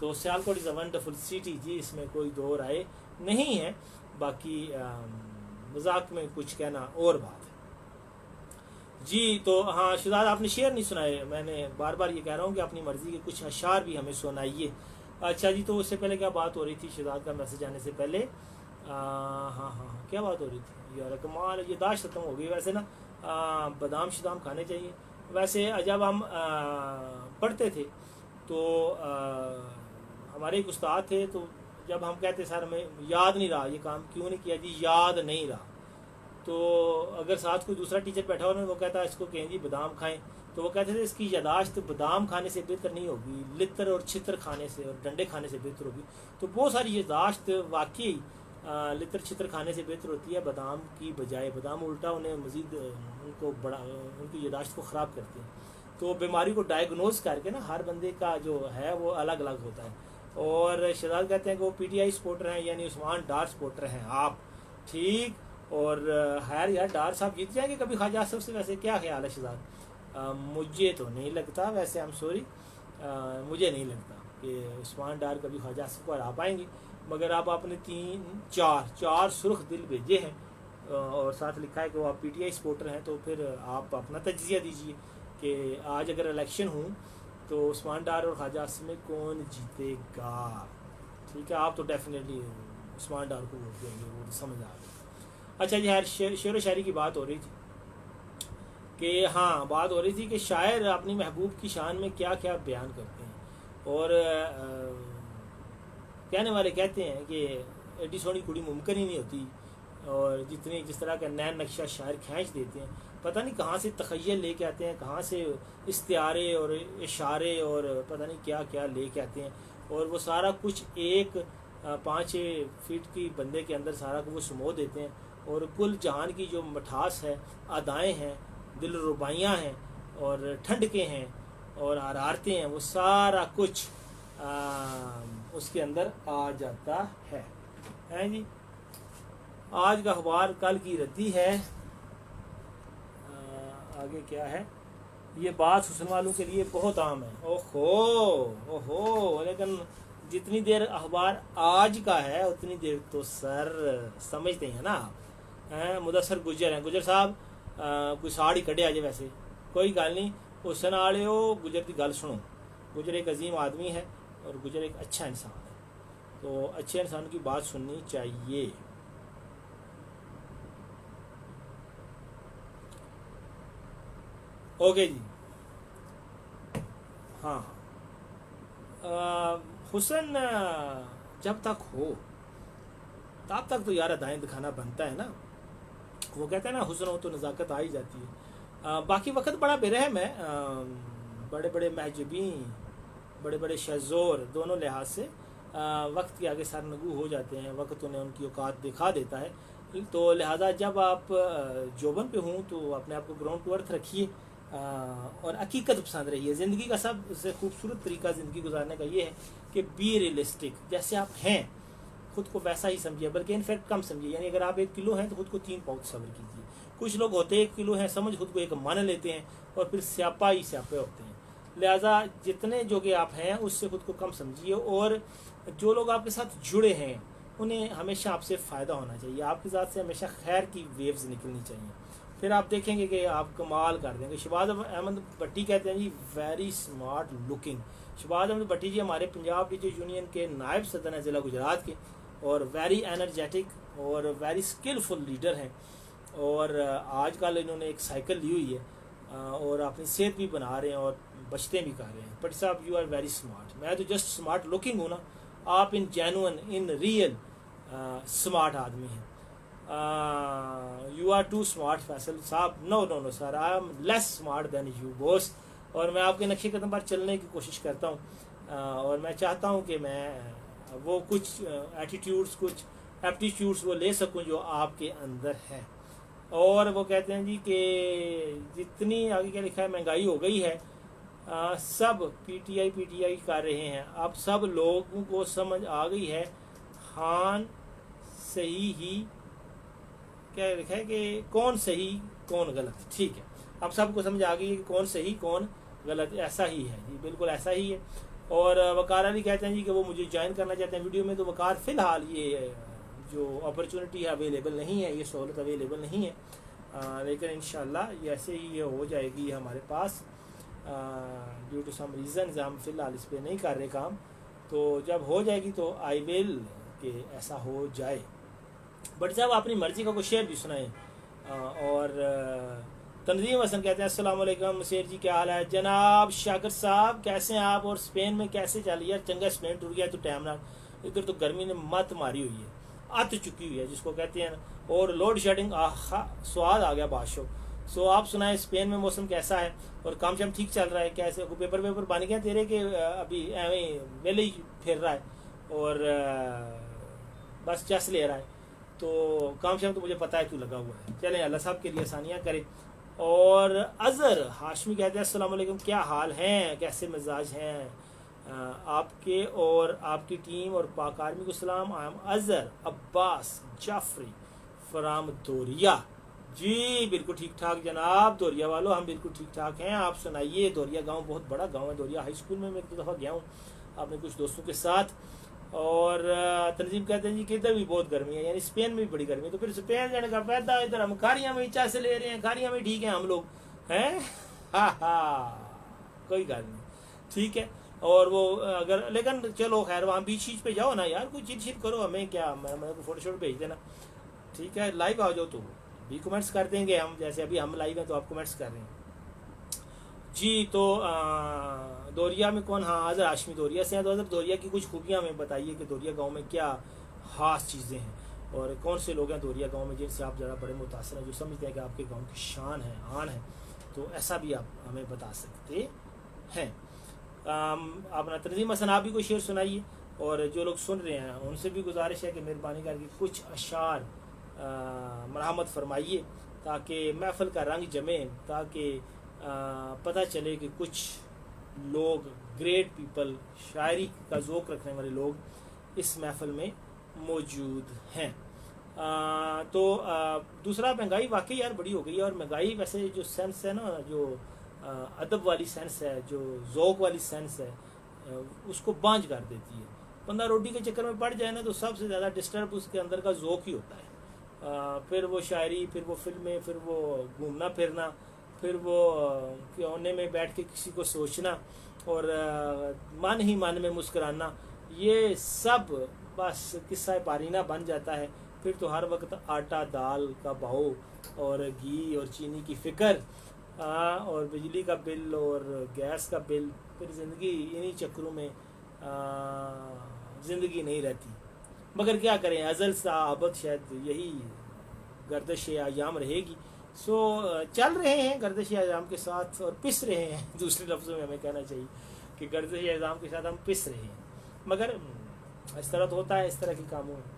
تو سیالکوٹ از a wonderful city جی، اس میں کوئی دو رائے نہیں ہے. باقی مذاق میں کچھ کہنا اور بات ہے جی. تو ہاں شہزاد آپ نے شعر نہیں سنائے، میں نے بار بار یہ کہہ رہا ہوں کہ اپنی مرضی کے کچھ اشعار بھی ہمیں سنائیے. اچھا جی، تو اس سے پہلے کیا بات ہو رہی تھی شہزاد کا میسج آنے سے پہلے؟ ہاں کیا بات ہو رہی تھی یار؟ کمال یہ داعش ختم ہو گئی. ویسے نا بادام شدام کھانے چاہیے. ویسے جب ہم پڑھتے تھے تو ہمارے ایک استاد تھے، تو جب ہم کہتے سر ہمیں یاد نہیں رہا یہ کام کیوں نہیں کیا جی، یاد نہیں رہا، تو اگر ساتھ کوئی دوسرا ٹیچر بیٹھا ہو نا، وہ کہتا ہے اس کو کہیں جی بادام کھائیں، تو وہ کہتے تھے اس کی یاداشت بادام کھانے سے بہتر نہیں ہوگی، لتر اور چھتر کھانے سے اور ڈنڈے کھانے سے بہتر ہوگی. تو بہت ساری یاداشت واقعی لتر چھتر کھانے سے بہتر ہوتی ہے بادام کی بجائے. بادام الٹا انہیں مزید ان کی یاداشت کو خراب کرتے ہیں. تو بیماری کو ڈائیگنوز کر کے نا ہر بندے کا جو ہے وہ الگ الگ ہوتا ہے. اور شہزاد کہتے ہیں کہ وہ پی ٹی آئی سپورٹر ہیں، یعنی عثمان ڈار سپورٹر ہیں آپ، ٹھیک. اور خیر یار ڈار صاحب جیت جائیں گے کبھی خواجہ آصف سے؟ ویسے کیا خیال ہے شہزاد؟ مجھے تو نہیں لگتا، ویسے I'm سوری، مجھے نہیں لگتا کہ عثمان ڈار کبھی خواجہ آصف کو ہرا پائیں گے. مگر آپ نے چار سرخ دل بھیجے ہیں اور ساتھ لکھا ہے کہ وہ آپ پی ٹی آئی سپورٹر ہیں، تو پھر آپ اپنا تجزیہ دیجیے کہ آج اگر الیکشن ہوں تو عثمان ڈار اور خواجہ آصف میں کون جیتے گا. ٹھیک ہے، آپ تو ڈیفینیٹلی عثمان ڈار کو ووٹ دیں گے، وہ سمجھ آ گئی. اچھا جی، شعر و شاعری کی بات ہو رہی تھی کہ ہاں بات ہو رہی تھی کہ شاعر اپنی محبوب کی شان میں کیا کیا بیان کرتے ہیں. اور کہنے والے کہتے ہیں کہ ایڈی سونی کڑی ممکن ہی نہیں ہوتی، اور جس طرح کا نین نقشہ شاعر کھینچ دیتے ہیں، پتہ نہیں کہاں سے تخیل لے کے آتے ہیں، کہاں سے استعارے اور اشارے اور پتہ نہیں کیا کیا لے کے آتے ہیں، اور وہ سارا کچھ ایک 5 فٹ کی بندے کے اندر سارا کو وہ سمو دیتے ہیں. اور کل جہان کی جو مٹھاس ہے، ادائیں ہیں، دل ربائیاں ہیں، اور ٹھنڈکیں ہیں اور حرارتیں ہیں، وہ سارا کچھ اس کے اندر آ جاتا ہے جی. آج کا اخبار کل کی ردی ہے. آگے کیا ہے؟ یہ بات حسن والوں کے لیے بہت عام ہے. اوہو لیکن جتنی دیر اخبار آج کا ہے اتنی دیر تو سر سمجھتے ہیں نا آپ. مدثر گجر ہیں، گجر صاحب کوئی ساڑ ہی کڈے آجے. ویسے کوئی گل نہیں، حسن والے ہو گجر کی گل سنو. گجر ایک عظیم آدمی ہے اور گجر ایک اچھا انسان ہے، تو اچھے انسان کی بات سننی چاہیے. اوکے جی. ہاں حسن جب تک ہو تب تک تو یار ادائیں دکھانا بنتا ہے نا. وہ کہتے ہیں نا حسن ہو تو نزاکت آ ہی جاتی ہے. باقی وقت بڑا بے رحم ہے، بڑے بڑے محجوبین، بڑے بڑے شہزور دونوں لحاظ سے وقت کے آگے سرنگو ہو جاتے ہیں. وقت انہیں ان کی اوقات دکھا دیتا ہے. تو لہٰذا جب آپ جوبن پہ ہوں تو اپنے آپ کو گراؤنڈ ٹو ارتھ رکھیے اور حقیقت پسند رہیے. زندگی کا سب سے خوبصورت طریقہ زندگی گزارنے کا یہ ہے کہ بی ریئلسٹک، جیسے آپ ہیں خود کو ویسا ہی سمجھیے، بلکہ انفیکٹ کم سمجھیے. یعنی اگر آپ 1 کلو ہیں تو خود کو 3 پاؤنڈ صبر کیجیے. کچھ لوگ ہوتے 1 کلو ہیں سمجھ خود کو 1 من لیتے ہیں اور پھر سیاپا ہی سیاپے ہوتے ہیں. لہٰذا جتنے جو کہ آپ ہیں اس سے خود کو کم سمجھیے، اور جو لوگ آپ کے ساتھ جڑے ہیں انہیں ہمیشہ آپ سے فائدہ ہونا چاہیے. آپ کی ذات سے ہمیشہ خیر کی ویوز نکلنی چاہیے. پھر آپ دیکھیں گے کہ آپ کمال کر دیں گے. شہباز احمد بٹی کہتے ہیں ji very smart looking. Shahbaz Ahmad Batti ji ہمارے پنجاب ٹیچر یونین کے نائب صدر ہیں ضلع گجرات کے، اور ویری انرجیٹک اور ویری اسکلفل لیڈر ہیں. اور آج کل انہوں نے ایک سائیکل لی ہوئی ہے اور اپنی صحت بھی بنا رہے ہیں اور بچتے بھی کر رہے ہیں. بٹ صاحب یو آر ویری اسمارٹ. میں تو جسٹ اسمارٹ لکنگ ہوں نا، آپ in genuine in real smart آدمی ہیں. You are too smart Faisal صاحب. No sir, I am less smart than you boss. اور میں آپ کے نقشے قدم پر چلنے کی کوشش کرتا ہوں اور میں چاہتا ہوں کہ میں وہ کچھ ایٹیٹیوڈس، کچھ ایپٹیٹیوڈس وہ لے سکوں جو آپ کے اندر ہے. اور وہ کہتے ہیں جی کہ جتنی آگے کیا لکھا ہے مہنگائی ہو گئی ہے، سب پی ٹی آئی کر رہے ہیں. اب سب لوگوں کو سمجھ آ گئی ہے خان صحیح ہی، کیا لکھا ہے کہ کون صحیح کون غلط. ٹھیک ہے، اب سب کو سمجھ آ گئی ہے کہ کون صحیح کون غلط. ایسا ہی ہے جی، بالکل ایسا ہی ہے. اور وقار علی کہتے ہیں جی کہ وہ مجھے جوائن کرنا چاہتے ہیں ویڈیو میں. تو وقار فی الحال یہ جو اپرچونٹی ہے اویلیبل نہیں ہے, یہ سہولت اویلیبل نہیں ہے, لیکن انشاءاللہ ایسے ہی یہ ہو جائے گی ہمارے پاس. ڈیو ٹو سم ریزنز ہم فی الحال اس پہ نہیں کر رہے کام, تو جب ہو جائے گی تو آئی ول کہ ایسا ہو جائے. بٹ صاحب اپنی مرضی کا کوئی شعر بھی سنائیں. اور تنظیم حسن کہتے ہیں السلام علیکم شیر جی, کیا حال ہے جناب شاکر صاحب, کیسے ہیں آپ, اور اسپین میں کیسے چل رہی ہے؟ چنگا اسپین ٹر گیا تو ٹائم نہ, ادھر تو گرمی نے مت ماری ہوئی ہے, ات چکی ہوئی ہے جس کو کہتے ہیں, اور لوڈ شیڈنگ سواد آ گیا بادشاہ. سو آپ سنائیں اسپین میں موسم کیسا ہے, اور کام شام ٹھیک چل رہا ہے, کیسے پیپر بن گئے تیرے کہ ابھی ایویں ویلے ہی پھر رہا ہے اور بس چس لے رہا ہے؟ تو کام شام تو مجھے پتہ ہے تو لگا ہوا ہے. چلیں اللہ صاحب کے لیے آسانیاں کرے. اور اظہر ہاشمی کہتے ہیں السلام علیکم, کیا حال ہیں, کیسے مزاج ہیں آپ کے اور آپ کی ٹیم, اور پاک آرمی کو سلام. I am Azhar Abbas Jafri from Doriya. جی بالکل ٹھیک ٹھاک جناب دوریا والو, ہم بالکل ٹھیک ٹھاک ہیں. آپ سنائیے, دوریا گاؤں بہت بڑا گاؤں ہے. دوریا ہائی اسکول میں ایک دو دفعہ گیا ہوں اپنے کچھ دوستوں کے ساتھ. اور تنظیم کہتے ہیں جی کہ ادھر بھی بہت گرمی ہے, یعنی اسپین میں بھی بڑی گرمی ہے. تو پھر اسپین جانے کا فائدہ, ادھر ہم کھاریاں میں چا سے لے رہے ہیں, کھاریاں میں ٹھیک ہیں ہم لوگ ہیں. کوئی گل نہیں, ٹھیک ہے. اور وہ اگر لیکن چلو خیر, وہاں بیچ چیز پہ جاؤ نا یار, کوئی چیٹ شیٹ کرو, ہمیں کیا, میں کو فوٹو شوٹ بھیج دینا, ٹھیک ہے. لائیو آ جاؤ تو بھی کمنٹس کر دیں گے ہم, جیسے ابھی ہم لائیو ہیں تو آپ کمنٹس کر رہے ہیں جی. تو دوریا میں کون, ہاں اظہر ہاشمی دوریا سے ہیں. تو اظہر دوریا کی کچھ خوبیاں ہمیں بتائیے کہ دوریا گاؤں میں کیا خاص چیزیں ہیں, اور کون سے لوگ ہیں دوریا گاؤں میں جن سے آپ ذرا بڑے متاثر ہیں, جو سمجھتے ہیں کہ آپ کے گاؤں کی شان ہے, آن ہے. تو ایسا بھی آپ ہمیں بتا سکتے ہیں. اپنا تنظیم حسن آپ بھی کوئی شعر سنائیے, اور جو لوگ سن رہے ہیں ان سے بھی گزارش ہے کہ مہربانی کر کے کچھ اشعار مرحمت فرمائیے, تاکہ محفل کا رنگ جمے, تاکہ پتہ چلے کہ کچھ لوگ گریٹ پیپل, شاعری کا ذوق رکھنے والے لوگ اس محفل میں موجود ہیں. تو دوسرا, مہنگائی واقعی یار بڑی ہو گئی ہے, اور مہنگائی ویسے جو سینس ہے نا, جو ادب والی سینس ہے, جو ذوق والی سینس ہے, اس کو بانجھ کر دیتی ہے. بندہ روٹی کے چکر میں پڑ جائے نا, تو سب سے زیادہ ڈسٹرب اس کے اندر کا ذوق ہی ہوتا ہے. پھر وہ شاعری, پھر وہ فلمیں, پھر وہ گھومنا پھرنا, پھر وہ کونے میں بیٹھ کے کسی کو سوچنا, اور من ہی من میں مسکرانا, یہ سب بس قصہ پارینہ بن جاتا ہے. پھر تو ہر وقت آٹا دال کا بھاؤ, اور گھی اور چینی کی فکر, اور بجلی کا بل اور گیس کا بل, پھر زندگی انہی چکروں میں زندگی نہیں رہتی. مگر کیا کریں, ازل سا ابد شاید یہی گردش ایام رہے گی. سو چل رہے ہیں گردش ایام کے ساتھ, اور پس رہے ہیں, دوسرے لفظوں میں ہمیں کہنا چاہیے کہ گردش ایام کے ساتھ ہم پس رہے ہیں. مگر اس طرح تو ہوتا ہے اس طرح کے کاموں میں.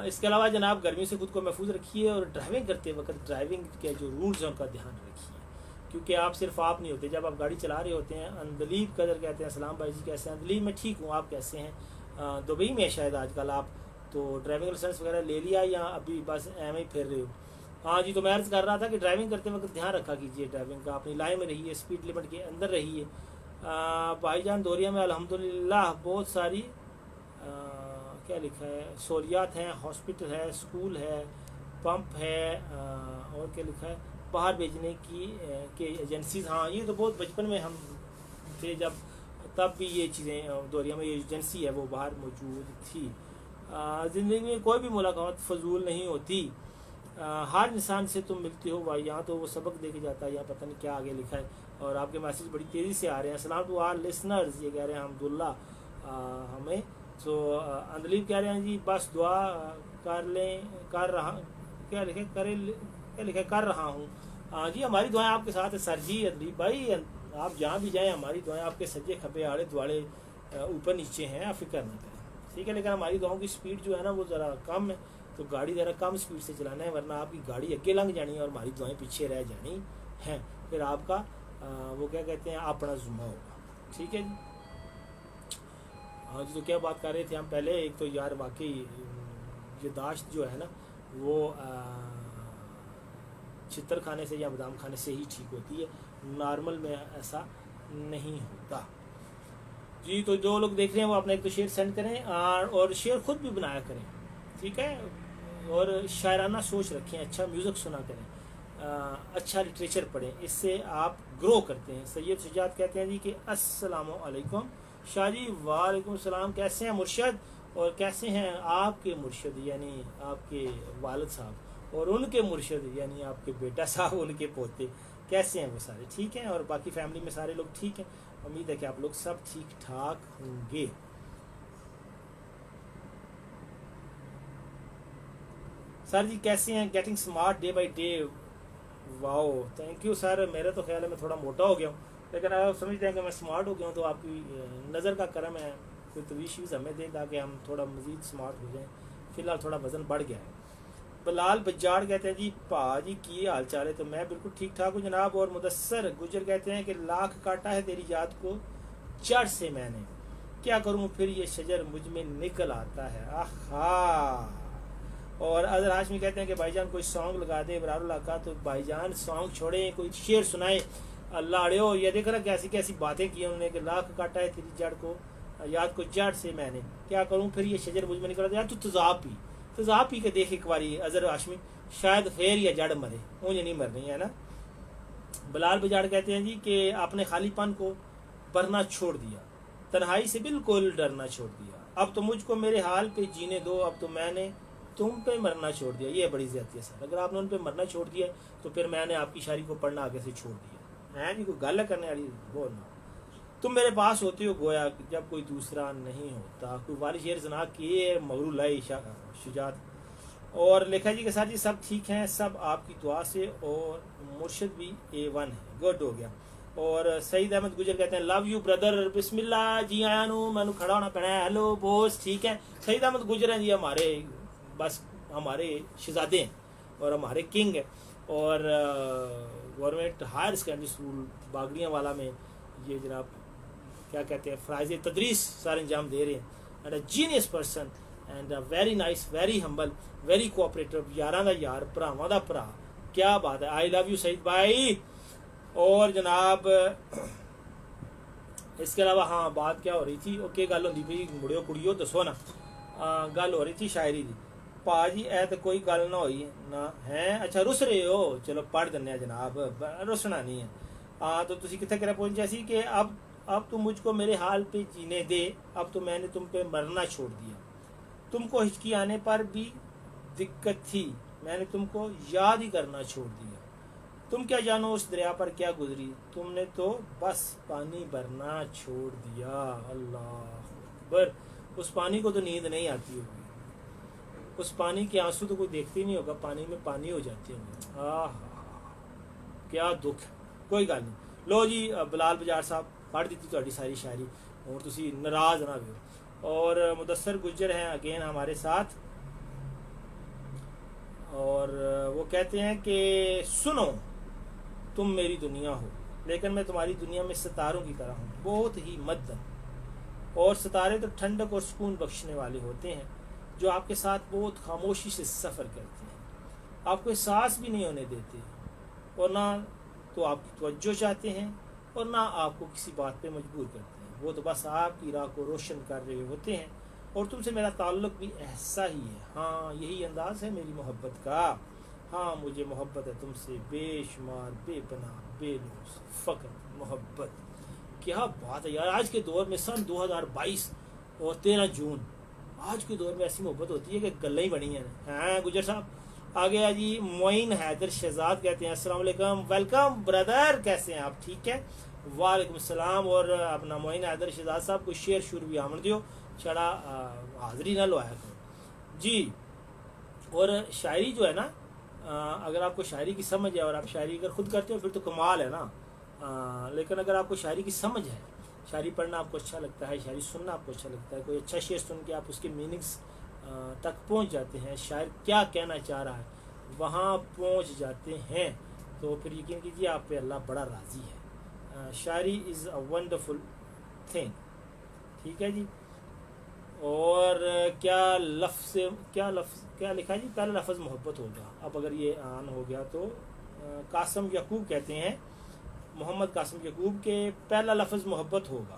اس کے علاوہ جناب گرمی سے خود کو محفوظ رکھیے, اور ڈرائیونگ کرتے وقت ڈرائیونگ کے جو رولز ہیں ان کا دھیان رکھیے, کیونکہ آپ صرف آپ نہیں ہوتے جب آپ گاڑی چلا رہے ہوتے ہیں. اندلیب قدر کہتے ہیں السلام بھائی جی کیسے ہیں؟ اندلیب میں ٹھیک ہوں, آپ کیسے ہیں؟ دبئی میں شاید آج کل آپ, تو ڈرائیونگ لائسنس وغیرہ لے لیا یا ابھی بس ایم ہی پھر رہے ہو؟ ہاں جی, تو میں عرض کر رہا تھا کہ ڈرائیونگ کرتے وقت دھیان رکھا کیجیے ڈرائیونگ کا, اپنی لائن میں رہیے, اسپیڈ لمٹ کے اندر رہیے. بھائی جان دوریا میں الحمدللہ بہت ساری کیا لکھا ہے, سہولیات ہیں, ہاسپٹل ہے, اسکول ہے, پمپ ہے, اور کیا لکھا ہے, باہر بھیجنے کی ایجنسیز. ہاں یہ تو بہت بچپن میں ہم تھے جب, تب بھی یہ چیزیں دوریا میں یہ ایجنسی ہے وہ باہر موجود تھی. زندگی میں کوئی بھی ملاقات فضول نہیں ہوتی, ہر انسان سے تم ملتے ہو بھائی, یہاں تو وہ سبق دے کے جاتا ہے, یا پتہ نہیں کیا آگے لکھا ہے. اور آپ کے میسیج بڑی تیزی سے آ رہے ہیں. السلام ٹو آل لسنرز, یہ کہہ رہے ہیں حمداللہ ہمیں. سو اندلیب کہہ رہے ہیں جی بس دعا کر لیں, کر رہا, کیا لکھے کرے, کیا لکھے کر رہا ہوں. جی ہماری دعائیں آپ کے ساتھ ہیں سر جی. اندلیب بھائی آپ جہاں بھی جائیں, ہماری دعائیں آپ کے سجے کھبے آڑے دوڑے اوپر نیچے ہیں, آپ فکر نہ کریں, ٹھیک ہے. لیکن ہماری دعاؤں کی سپیڈ جو ہے نا وہ ذرا کم ہے, تو گاڑی ذرا کم سپیڈ سے چلانا ہے, ورنہ آپ کی گاڑی اگے لنگ جانی ہے اور ہماری دعائیں پیچھے رہ جانی ہیں. پھر آپ کا وہ کیا کہتے ہیں اپنا ذمہ ہوگا, ٹھیک ہے جی. ہاں جی, تو کیا بات کر رہے تھے ہم پہلے. ایک تو یار واقعی یاداشت جو ہے نا وہ چھتر کھانے سے یا بادام کھانے سے ہی ٹھیک ہوتی ہے, نارمل میں ایسا نہیں ہوتا. جی تو جو لوگ دیکھ رہے ہیں وہ اپنا ایک تو شعر سینڈ کریں اور شعر خود بھی بنایا کریں، ٹھیک ہے، اور شاعرانہ سوچ رکھیں، اچھا میوزک سنا کریں، اچھا لٹریچر پڑھیں، اس سے آپ گرو کرتے ہیں۔ سید سجاد کہتے ہیں جی کہ السلام علیکم شاہ جی۔ وعلیکم السلام، کیسے ہیں مرشد، اور کیسے ہیں آپ کے مرشد یعنی آپ کے والد صاحب، اور ان کے مرشد یعنی آپ کے بیٹا صاحب، ان کے پوتے، کیسے ہیں وہ سارے؟ ٹھیک ہیں، اور باقی فیملی میں سارے لوگ ٹھیک ہیں؟ امید ہے کہ آپ لوگ سب ٹھیک ٹھاک ہوں گے۔ سر جی کیسے ہیں؟ Getting smart day by day, wow thank you sir. میرا تو خیال ہے میں تھوڑا موٹا ہو گیا ہوں، لیکن آپ سمجھتے ہیں کہ میں اسمارٹ ہو گیا ہوں، تو آپ کی نظر کا کرم ہے، کوئی تویشیز ہمیں دیں تاکہ ہم تھوڑا مزید اسمارٹ ہو جائیں۔ فی الحال تھوڑا وزن بڑھ گیا ہے۔ بلال بجاڑ کہتے ہیں جی پا جی کی حال چال ہے؟ تو میں بالکل ٹھیک ٹھاک ہوں جناب۔ اور مدثر گجر کہتے ہیں کہ لاکھ کاٹا ہے تیری یاد کو جڑ سے میں نے، کیا کروں پھر یہ شجر مجھ میں نکل آتا ہے، آہا۔ اور اظہر ہاشمی کہتے ہیں کہ بھائی جان کوئی سانگ لگا دیں ابرار اللہ کا، تو بھائی جان سانگ چھوڑیں، کوئی شعر سنائیں۔ اللہ اڑیو، یہ دیکھ رہا کیسی کیسی باتیں کی انہوں نے کہ لاکھ کاٹا ہے تیری جڑ کو یاد کو جڑ سے میں نے، کیا کروں پھر یہ شجر مجھ میں نکل آتا ہے۔ یار تو تضاب پی کے دیکھ ایک باری اظہر ہاشمی، شاید خیر یا جڑ مرے، اونج نہیں مرنی ہے نا۔ بلال بجاڑ کہتے ہیں جی کہ آپ نے خالی پن کو بھرنا چھوڑ دیا، تنہائی سے بالکل ڈرنا چھوڑ دیا، اب تو مجھ کو میرے حال پہ جینے دو، اب تو میں نے تم پہ مرنا چھوڑ دیا۔ یہ بڑی زیادتی ہے سر، اگر آپ نے ان پہ مرنا چھوڑ دیا تو پھر میں نے آپ کی شاعری کو پڑھنا آگے سے چھوڑ دیا ہے جی، کوئی گل کرنے والی وہ نہ۔ تم میرے پاس ہوتے ہو گویا جب کوئی دوسرا نہیں ہوتا، کوئی والی شعر سنا کے مغرو لائی شجاعت۔ اور لکھا جی کہ سر جی سب ٹھیک ہیں، سب آپ کی دعا سے، اور مرشد بھی A1 ہے، گڈ ہو گیا۔ اور سعید احمد گجر کہتے ہیں لو یو بردر، بسم اللہ جی آیا نو، میں کھڑا ہونا پڑا ہے، ہیلو بوس، ٹھیک ہے۔ سعید احمد گجر ہیں جی ہمارے، بس ہمارے شہزادے ہیں اور ہمارے کنگ ہیں، اور گورنمنٹ ہائر سیکنڈری اسکول باگڑیاں والا میں یہ جناب کیا کہتے ہیں فرائض تدریس سارے انجام دے رہے ہیں، and a genius person and very nice, very humble, very cooperative, یاراں دا یار، بھراواں دا بھرا، کیا بات ہے، آئی لو یو سعید بھائی۔ اور جناب اس کے علاوہ ہاں بات کیا ہو رہی تھی، اوکے گل ہوندی پئی مڑیو کڑیو دسو نا، گل ہو رہی تھی شاعری دی، پا جی اے تو کوئی گل نہ ہوئی نہ ہے، اچھا رس رہے ہو، چلو پڑھ دنے جناب، رسنا نہیں ہے۔ ہاں تو تسی کتنے کرے پہنچے سی کہ اب تو مجھ کو میرے حال پہ جینے دے، اب تو میں نے تم پہ مرنا چھوڑ دیا، تم کو ہچکی آنے پر بھی دقت تھی، میں نے تم کو یاد ہی کرنا چھوڑ دیا، تم کیا جانو اس دریا پر کیا گزری، تم نے تو بس پانی بھرنا چھوڑ دیا۔ اللہ اکبر، اس پانی کو تو نیند نہیں آتی ہوگی، اس پانی کے آنسو تو کوئی دیکھتے ہی نہیں ہوگا، پانی میں پانی ہو جاتے ہوں گے، کیا دکھ ہے۔ کوئی گل نہیں، لو جی بلال بجار صاحب پڑھ دیتی تہاڈی ساری شاعری، اور تسی ناراض نہ ہو۔ اور مدثر گجر ہیں اگین ہمارے ساتھ، اور وہ کہتے ہیں کہ سنو تم میری دنیا ہو لیکن میں تمہاری دنیا میں ستاروں کی طرح ہوں، بہت ہی مدن، اور ستارے تو ٹھنڈک اور سکون بخشنے والے ہوتے ہیں جو آپ کے ساتھ بہت خاموشی سے سفر کرتے ہیں، آپ کو احساس بھی نہیں ہونے دیتے، اور نہ تو آپ کی توجہ چاہتے ہیں اور نہ آپ کو کسی بات پہ مجبور کرتے ہیں، وہ تو بس آپ کی راہ کو روشن کر رہے ہوتے ہیں، اور تم سے میرا تعلق بھی ایسا ہی ہے، ہاں یہی انداز ہے میری محبت کا، ہاں مجھے محبت ہے تم سے بے شمار، بے پناہ، بے لوز، فقط محبت۔ کیا بات ہے یار، آج کے دور میں سن 2022 اور 13 جون، آج کے دور میں ایسی محبت ہوتی ہے کہ گلیں ہی بنی ہیں۔ ہاں گجر صاحب آگے جی معین حیدر شہزاد کہتے ہیں السلام علیکم، ویلکم بردر، کیسے ہیں آپ؟ ٹھیک ہے، وعلیکم السلام۔ اور اپنا معین حیدر شہزاد صاحب کو شعر شور بھی آمن دیو، چڑا حاضری نہ لوایا کرو جی۔ اور شاعری جو ہے نا، اگر آپ کو شاعری کی سمجھ ہے اور آپ شاعری اگر خود کرتے ہو پھر تو کمال ہے نا، لیکن اگر آپ کو شاعری کی سمجھ ہے، شاعری پڑھنا آپ کو اچھا لگتا ہے، شاعری سننا آپ کو اچھا لگتا ہے، کوئی اچھا شعر سن کے آپ اس کے میننگس تک پہنچ جاتے ہیں، شاعر کیا کہنا چاہ رہا ہے وہاں پہنچ جاتے ہیں، تو پھر یقین کیجیے آپ پہ اللہ بڑا راضی ہے۔ شاعری از اے ونڈرفل تھنگ، ٹھیک ہے جی۔ اور کیا لکھا جی، پہلا لفظ محبت ہوگا، اب اگر یہ آن ہو گیا تو قاسم یعقوب کہتے ہیں، محمد قاسم یعقوب کے پہلا لفظ محبت ہوگا،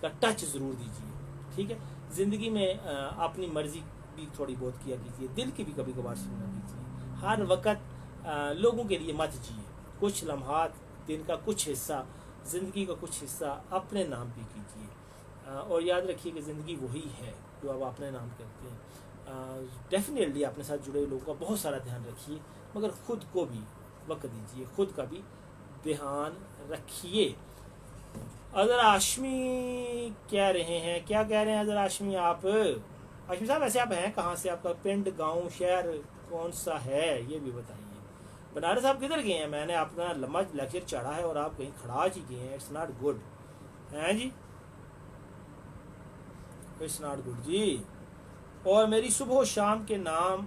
کا ٹچ ضرور دیجیے. ٹھیک ہے, زندگی میں اپنی مرضی بھی تھوڑی بہت کیا کیجیے, دل کی بھی کبھی کبھار سننا کیجیے. ہر وقت لوگوں کے لیے مت جیے. کچھ لمحات دن کا کچھ حصہ, زندگی کا کچھ حصہ اپنے نام بھی کیجیے. اور یاد رکھیے کہ زندگی وہی ہے جو آپ اپنے نام کرتے ہیں. ڈیفینیٹلی اپنے ساتھ جڑے لوگوں کا بہت سارا دھیان رکھیے, مگر خود کو بھی وقت دیجیے, خود کا بھی دھیان رکھیے. اظہر ہاشمی کہہ رہے ہیں, کیا کہہ رہے ہیں اظہر ہاشمی؟ آپ ہاشمی صاحب ویسے آپ ہیں کہاں سے؟ آپ کا پنڈ, گاؤں, شہر کون سا ہے یہ بھی بتائیے. بنارس آپ کدھر گئے ہیں؟ میں نے اپنا لمبا لیکچر چڑھا ہے اور آپ کہیں کھڑا ہی گئے ہیں. اٹس ناٹ گڈ ہیں جی, اٹس ناٹ گڈ جی. اور میری صبح و شام کے نام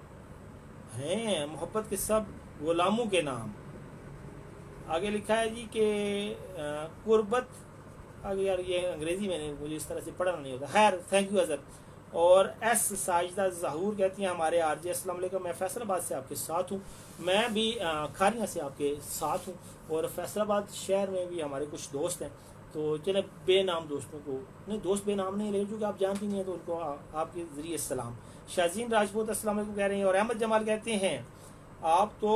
ہیں, محبت کے سب غلاموں کے نام. آگے لکھا ہے جی کہ قربت, آگے یار یہ انگریزی میں نے مجھے اس طرح سے پڑھنا نہیں ہوتا. خیر, تھینک یو اظہر. اور ایس ساجدہ ظہور کہتی ہیں ہمارے آر جے السلام علیکم, میں فیصل آباد سے آپ کے ساتھ ہوں. میں بھی کھاریاں سے آپ کے ساتھ ہوں, اور فیصل آباد شہر میں بھی ہمارے کچھ دوست ہیں. تو چلے بے نام دوستوں کو, نہیں دوست بے نام نہیں, لیکن چونکہ آپ جانتی نہیں ہیں تو ان کو آپ کے ذریعے السلام. شازین راجپوت السلام علیکم کہہ رہے ہیں. اور احمد جمال کہتے ہیں آپ تو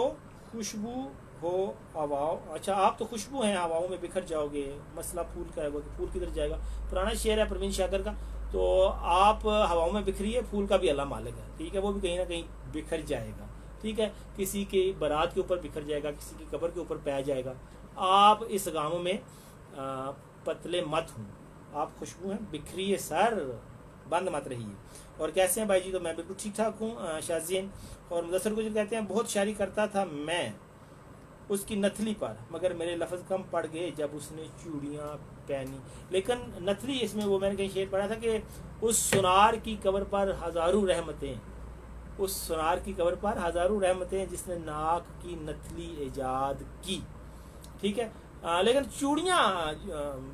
خوشبو ہو ہواؤں, اچھا آپ تو خوشبو ہیں ہواؤں میں بکھر جاؤ گے, مسئلہ پھول کا ہے, وہ پھول کدھر جائے گا. پرانا شعر ہے پروین شاکر کا. تو آپ ہواؤں میں بکھریے, پھول کا بھی اللہ مالک ہے. ٹھیک ہے, وہ بھی کہیں نہ کہیں بکھر جائے گا. ٹھیک ہے, کسی کی بارات کے اوپر بکھر جائے گا, کسی کی قبر کے اوپر پہ جائے گا. آپ اس گاموں میں پتلے مت ہوں, آپ خوشبو ہیں, بکھریے سر, بند مت رہیے. اور کیسے ہیں بھائی جی؟ تو میں بالکل ٹھیک ٹھاک ہوں شازین. اور مدثر گجر کہتے ہیں بہت شاعری کرتا تھا میں اس کی نتھلی پر, مگر میرے لفظ کم پڑ گئے جب اس نے چوڑیاں پہنی. لیکن نتھلی, اس میں وہ میں نے کہیں شعر پڑھا تھا کہ اس سنار کی قبر پر ہزاروں رحمتیں, اس سنار کی قبر پر ہزاروں رحمتیں جس نے ناک کی نتھلی ایجاد کی. ٹھیک ہے, لیکن چوڑیاں,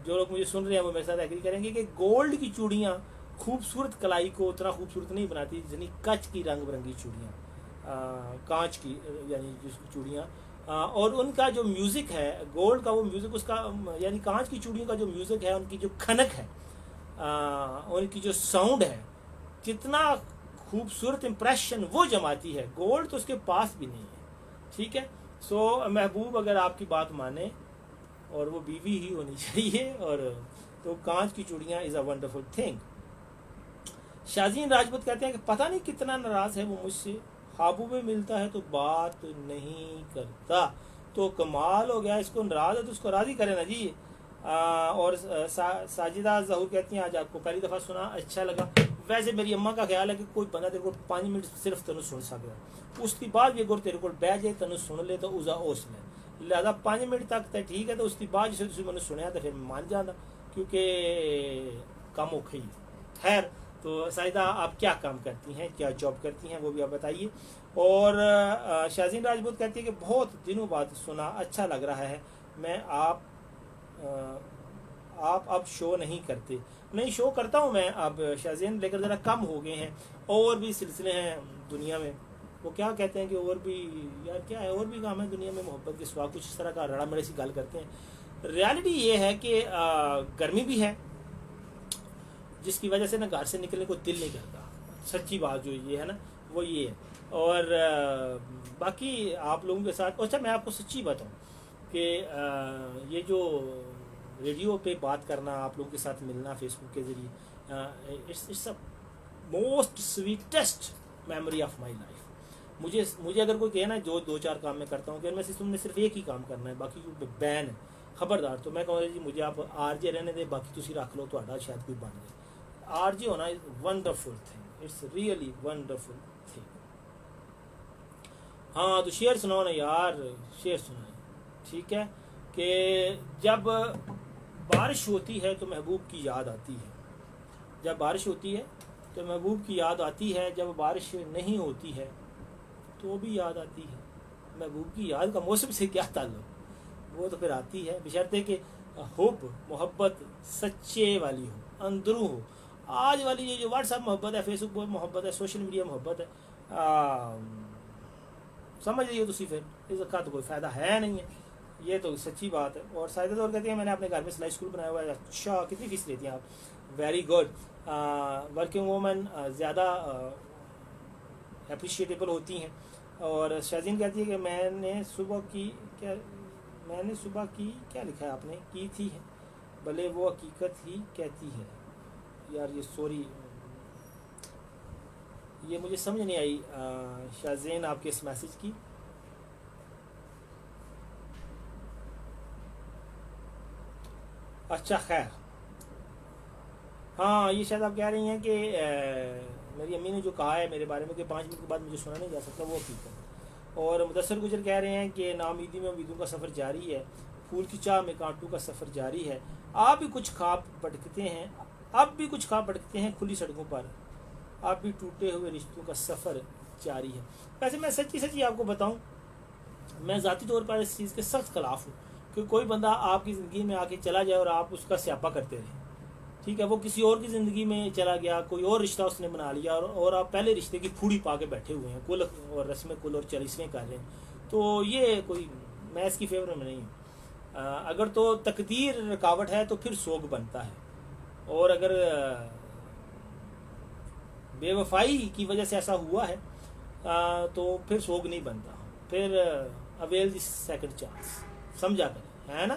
جو لوگ مجھے سن رہے ہیں وہ میرے ساتھ ایگری کریں گے کہ گولڈ کی چوڑیاں خوبصورت کلائی کو اتنا خوبصورت نہیں بناتی جتنی کچ کی رنگ برنگی چوڑیاں, کانچ کی یعنی جس کی چوڑیاں. اور ان کا جو میوزک ہے, گولڈ کا وہ میوزک, اس کا یعنی کانچ کی چوڑیوں کا جو میوزک ہے, ان کی جو کھنک ہے, ان کی جو ساؤنڈ ہے, کتنا خوبصورت امپریشن وہ جماتی ہے. گولڈ تو اس کے پاس بھی نہیں ہے. ٹھیک ہے, سو محبوب اگر آپ کی بات مانے, اور وہ بیوی ہی ہونی چاہیے, اور تو کانچ کی چوڑیاں از اے ونڈرفل تھنگ. شازین راجپوت کہتے ہیں کہ پتہ نہیں کتنا ناراض ہے وہ مجھ سے, خوابوں میں ملتا ہے تو بات نہیں کرتا. تو کمال ہو گیا, اس کو ناراض ہے تو اس کو راضی کرے نا جی. اور ساجدہ ظہور کہتی ہیں آج آپ کو پہلی دفعہ سنا اچھا لگا. ویسے میری اماں کا خیال ہے کہ کوئی بندہ تیرے کو 5 منٹ صرف تینوں سن سکتا, اس کی بعد بھی اگر تیرے کو بہ جائے تینوں سن لے تو اسا اس میں لہذا 5 منٹ تک تو ٹھیک ہے, تو اس کی بعد جسے تسی میں نے سنیا تو پھر مان جانا, کیونکہ کم اوکھے ہی. خیر, تو ساجدہ آپ کیا کام کرتی ہیں, کیا جاب کرتی ہیں, وہ بھی آپ بتائیے. اور شازین راجپوت کہتی ہے کہ بہت دنوں بعد سنا, اچھا لگ رہا ہے. میں آپ اب شو نہیں کرتے؟ نہیں, شو کرتا ہوں میں اب شازین, لیکن ذرا کم ہو گئے ہیں. اور بھی سلسلے ہیں دنیا میں, وہ کیا کہتے ہیں کہ اور بھی, یار کیا ہے, اور بھی کام ہے دنیا میں محبت کے سوا, کچھ اس طرح کا رڑا مڑے سی گل کرتے ہیں. ریالٹی یہ ہے کہ گرمی بھی ہے, جس کی وجہ سے نا گھر سے نکلنے کو دل نہیں کرتا. سچی بات جو یہ ہے نا وہ یہ ہے. اور باقی آپ لوگوں کے ساتھ, اچھا میں آپ کو سچی بتاؤں کہ یہ جو ریڈیو پہ بات کرنا, آپ لوگوں کے ساتھ ملنا فیس بک کے ذریعے, it's a most sweetest memory of my life. مجھے اگر کوئی کہے نا جو 2-4 کام میں کرتا ہوں کہ میں سے تم نے صرف ایک ہی کام کرنا ہے, باقی بین ہے, خبردار, تو میں کہوں گا جی مجھے آپ آر جے رہنے دیں, باقی تسی رکھ لو, تو شاید کوئی بن جائے. آر جے ہونا is wonderful thing, it's really wonderful thing. ہاں, تو شعر سناؤ نا یار, شعر سنائیں. ٹھیک ہے, کہ جب بارش ہوتی ہے تو محبوب کی یاد آتی ہے, جب بارش ہوتی ہے تو محبوب کی یاد آتی ہے, جب بارش نہیں ہوتی ہے تو بھی یاد آتی ہے. محبوب کی یاد کا موسم سے کیا تعلق, وہ تو پھر آتی ہے, بشرطے کہ حب محبت سچے والی ہو, اندروں ہو. آج والی یہ جو واٹس ایپ محبت ہے, فیس بک محبت ہے, سوشل میڈیا محبت ہے, سمجھ رہی ہو تسی, پھر اس کا تو کوئی فائدہ ہے نہیں ہے. یہ تو سچی بات ہے. اور سائدہ اور کہتے ہیں میں نے اپنے گھر میں سلائی اسکول بنایا ہوا ہے. اچھا کتنی فیس لیتی ہیں آپ؟ Very good. ورکنگ وومن زیادہ اپریشیٹیبل ہوتی ہیں. اور شازین کہتی ہے کہ میں نے صبح کی کیا لکھا ہے آپ نے کی تھی بھلے وہ حقیقت ہی کہتی ہے. یار یہ سوری یہ مجھے سمجھ نہیں آئی شازین آپ کے اس میسج کی. اچھا خیر ہاں یہ شاید آپ کہہ رہی ہیں کہ میری امی نے جو کہا ہے میرے بارے میں کہ 5 منٹ کے بعد مجھے سنا نہیں جا سکتا وہ حقیقت ہے. اور مدثر گجر کہہ رہے ہیں کہ ناامیدی میں امیدوں کا سفر جاری ہے, پھول کی چاہ میں کانٹوں کا سفر جاری ہے. آپ بھی کچھ خواب بھٹکتے ہیں کھلی سڑکوں پر, آپ بھی ٹوٹے ہوئے رشتوں کا سفر جاری ہے. ویسے میں سچی آپ کو بتاؤں, میں ذاتی طور پر اس چیز کے سخت خلاف ہوں کہ کوئی بندہ آپ کی زندگی میں آ کے چلا جائے اور آپ اس کا سیاپا کرتے رہیں. ٹھیک ہے, وہ کسی اور کی زندگی میں چلا گیا, کوئی اور رشتہ اس نے بنا لیا اور آپ پہلے رشتے کی پھوڑی پا کے بیٹھے ہوئے ہیں, کل اور رسم کل اور چالیسویں کر رہے ہیں. تو یہ کوئی میں اس کی فیور میں نہیں ہوں. اگر تو تقدیر رکاوٹ ہے تو پھر سوگ بنتا ہے, اور اگر بے وفائی کی وجہ سے ایسا ہوا ہے تو پھر سوگ نہیں بنتا, پھر اویل دی سیکنڈ چانس, سمجھا کریں, ہے نا.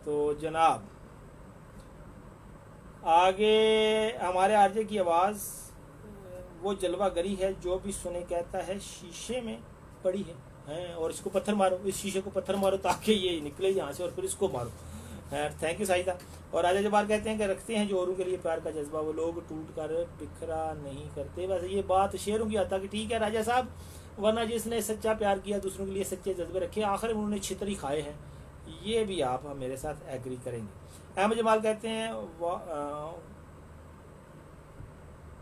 تو جناب آگے ہمارے آرجے کی آواز وہ جلوہ گری ہے جو بھی سنے کہتا ہے شیشے میں پڑی ہے, اور اس کو پتھر مارو, اس شیشے کو پتھر مارو تاکہ یہ نکلے یہاں سے, اور پھر اس کو مارو. Thank you Saida. اور راجہ جبار کہتے ہیں کہ رکھتے ہیں جو اوروں کے لیے پیار کا جذبہ, وہ لوگ ٹوٹ کر بکھرا نہیں کرتے. ویسے یہ بات شعروں کی آتا کہ ٹھیک ہے راجہ صاحب, ورنہ جس نے سچا پیار کیا دوسروں کے لیے سچے جذبے رکھے آخر انہوں نے چھتری کھائے ہیں. یہ بھی آپ میرے ساتھ ایگری کریں گے. احمد جمال کہتے ہیں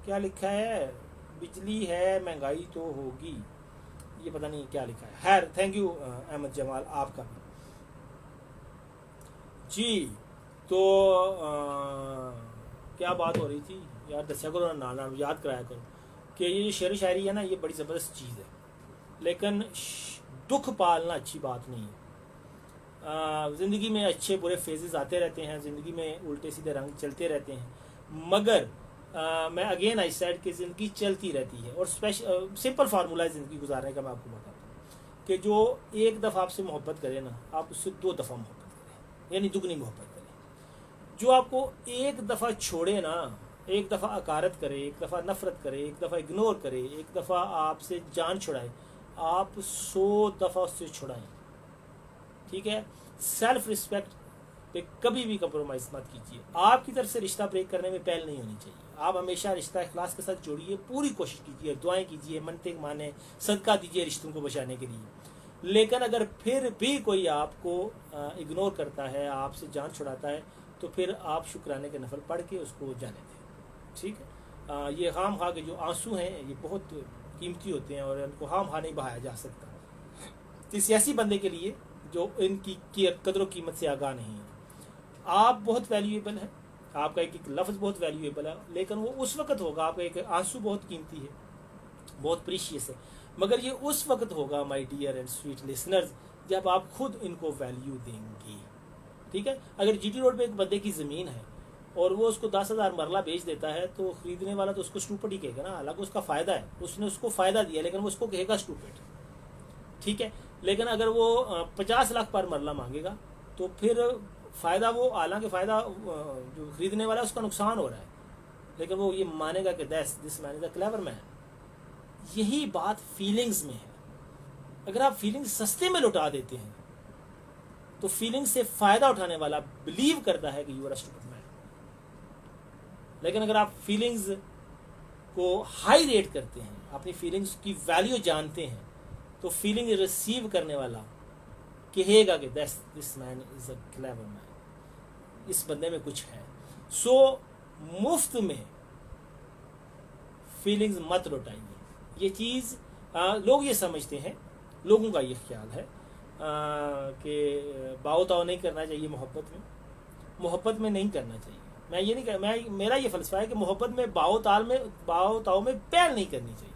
کیا لکھا ہے, بجلی ہے مہنگائی تو ہوگی, یہ پتہ نہیں کیا لکھا ہے. خیر تھینک یو احمد جمال آپ کا بھی. جی تو کیا بات ہو رہی تھی یار, دسیا کرو نا, یاد کرایا کرو کہ یہ جو شعر و شاعری ہے نا یہ بڑی زبردست چیز ہے, لیکن دکھ پالنا اچھی بات نہیں ہے. زندگی میں اچھے برے فیزز آتے رہتے ہیں, زندگی میں الٹے سیدھے رنگ چلتے رہتے ہیں, مگر میں اگین آئی سیڈ کہ زندگی چلتی رہتی ہے. اور سمپل فارمولہ ہے زندگی گزارنے کا, میں آپ کو بتاتا ہوں کہ جو ایک دفعہ آپ سے محبت کرے نا, آپ اس سے 2 دفعہ محبت کریں, یعنی دگنی محبت کریں. جو آپ کو ایک دفعہ چھوڑے نا, ایک دفعہ عقارت کرے, ایک دفعہ نفرت کرے, ایک دفعہ اگنور کرے, ایک دفعہ آپ سے جان چھڑائے, آپ 100 دفعہ اس سے چھڑائیں. ٹھیک ہے, سیلف رسپیکٹ پہ کبھی بھی کمپرومائز مت کیجیے. آپ کی طرف سے رشتہ بریک کرنے میں پہل نہیں ہونی چاہیے. آپ ہمیشہ رشتہ اخلاص کے ساتھ جوڑیے, پوری کوشش کیجیے, دعائیں کیجیے, منتیں مانیں, صدقہ دیجیے رشتوں کو بچانے کے لیے. لیکن اگر پھر بھی کوئی آپ کو اگنور کرتا ہے, آپ سے جان چھڑاتا ہے, تو پھر آپ شکرانے کے نفل پڑھ کے اس کو جانے دیں. ٹھیک ہے, یہ خام خواہ کے جو آنسو ہیں یہ بہت قیمتی ہوتے ہیں, اور ان کو خام خواہ نہیں بہایا جا سکتا. کسی ایسی بندے کے لیے جو ان کی قدر و قیمت سے آگاہ نہیں ہے. آپ بہت ویلیویبل ہیں, آپ کا ایک لفظ بہت ویلیویبل ہے, لیکن وہ اس وقت ہوگا, آپ کا ایک آنسو بہت قیمتی ہے, بہت پریشیس ہے, مگر یہ اس وقت ہوگا my dear and sweet listeners جب آپ خود ان کو ویلیو دیں گے. ٹھیک ہے, اگر جی ٹی روڈ پہ ایک بندے کی زمین ہے اور وہ اس کو 10,000 مرلہ بیچ دیتا ہے, تو خریدنے والا تو اس کو اسٹوپڈ ہی کہے گا نا, حالانکہ اس کا فائدہ ہے, اس نے اس کو فائدہ دیا, لیکن وہ اس کو کہے گا اسٹوپڈ. ٹھیک ہے, لیکن اگر وہ 50 لاکھ پر مرلہ مانگے گا تو پھر فائدہ وہ, حالانکہ فائدہ جو خریدنے والا ہے اس کا نقصان ہو رہا ہے, لیکن وہ یہ مانے گا کہ دس مین از اے کلیور مین. یہی بات فیلنگز میں ہے. اگر آپ فیلنگز سستے میں لوٹا دیتے ہیں تو فیلنگ سے فائدہ اٹھانے والا بلیو کرتا ہے کہ یو آر اے اسٹوپڈ مین. لیکن اگر آپ فیلنگز کو ہائی ریٹ کرتے ہیں, اپنی فیلنگز کی ویلیو جانتے ہیں, تو فیلنگ ریسیو کرنے والا کہے گا کہ دس مین از اے کلیور مین, اس بندے میں کچھ ہے. سو مفت میں فیلنگز مت لوٹائیے. یہ چیز لوگ یہ سمجھتے ہیں, لوگوں کا یہ خیال ہے کہ باؤ تاؤ نہیں کرنا چاہیے محبت میں نہیں کرنا چاہیے. میں یہ نہیں میرا یہ فلسفہ ہے کہ محبت میں باؤ تاؤ میں پیر نہیں کرنی چاہیے.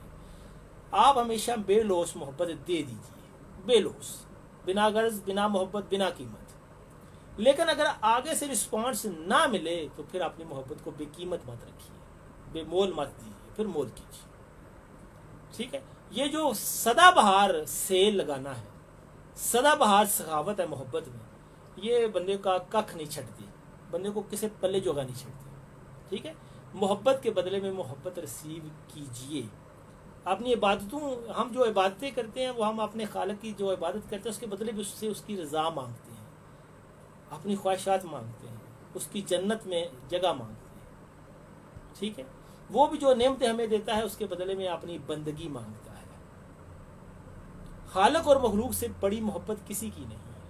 آپ ہمیشہ بے لوس محبت دے دیجیے, بے لوس، بنا غرض، بنا محبت، بنا قیمت۔ لیکن اگر آگے سے رسپانس نہ ملے تو پھر اپنی محبت کو بے قیمت مت رکھیے، بے مول مت دیجیے، پھر مول کیجیے، ٹھیک ہے۔ یہ جو سدا بہار سیل لگانا ہے، سدا بہار سخاوت ہے محبت میں، یہ بندے کا ککھ نہیں چھٹتی، بندے کو کسی پلے جوگا نہیں چھٹتی، ٹھیک ہے۔ محبت کے بدلے میں محبت ریسیو کیجئے۔ اپنی عبادتوں، ہم جو عبادتیں کرتے ہیں وہ ہم اپنے خالق کی جو عبادت کرتے ہیں اس کے بدلے میں اس سے اس کی رضا مانگتے ہیں، اپنی خواہشات مانگتے ہیں، اس کی جنت میں جگہ مانگتے ہیں، ٹھیک ہے۔ وہ بھی جو نعمتیں ہمیں دیتا ہے اس کے بدلے میں اپنی بندگی مانگتا ہے۔ خالق اور مخلوق سے بڑی محبت کسی کی نہیں ہے،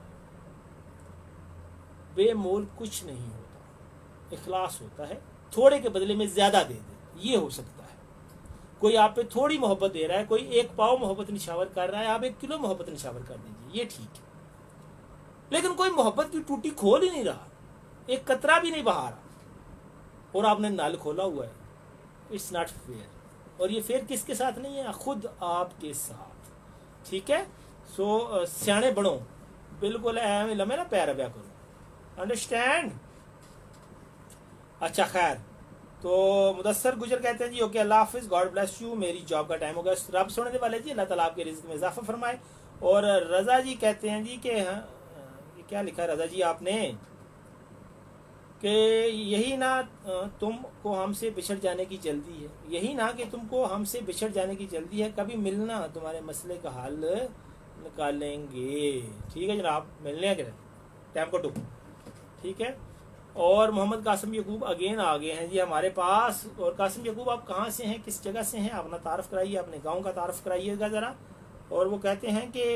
بے مول کچھ نہیں ہوتا، اخلاص ہوتا ہے، تھوڑے کے بدلے میں زیادہ دے دے، یہ ہو سکتا ہے۔ کوئی آپ پہ تھوڑی محبت دے رہا ہے، کوئی 1 پاؤ محبت نشاور کر رہا ہے، آپ 1 کلو محبت نشاور کر دیجیے، یہ ٹھیک ہے۔ لیکن کوئی محبت کی ٹوٹی کھول ہی نہیں رہا، ایک قطرہ بھی نہیں بہا رہا، اور آپ نے نل کھولا ہوا ہے، اٹس ناٹ فیئر۔ اور یہ فیئر کس کے ساتھ نہیں ہے؟ خود آپ کے ساتھ، ٹھیک ہے۔ سو سیانے بڑھو، بالکل ایویں لمحے نہ پیر ربیا کرو، انڈرسٹینڈ۔ اچھا خیر، تو مدثر گجر کہتے ہیں جی اوکے، اللہ حافظ، گاڈ بلیس یو، میری جاب کا ٹائم ہو گیا، رب سننے والے جی اللہ تعالیٰ آپ کے رزق میں اضافہ فرمائے۔ اور رضا جی کہتے ہیں جی کہ ہاں، یہ کیا لکھا ہے رضا جی آپ نے، کہ یہی نہ تم کو ہم سے بچھڑ جانے کی جلدی ہے، یہی نہ کہ تم کو ہم سے بچھڑ جانے کی جلدی ہے، کبھی ملنا تمہارے مسئلے کا حل نکالیں گے، ٹھیک ہے جناب، ملنے ہیں کہ ٹائم کو ٹک، ٹھیک ہے۔ اور محمد قاسم یعقوب اگین آ گئے ہیں جی ہمارے پاس۔ اور قاسم یعقوب آپ کہاں سے ہیں، کس جگہ سے ہیں، اپنا تعارف کرائیے، اپنے گاؤں کا تعارف کرائیے گا ذرا۔ اور وہ کہتے ہیں کہ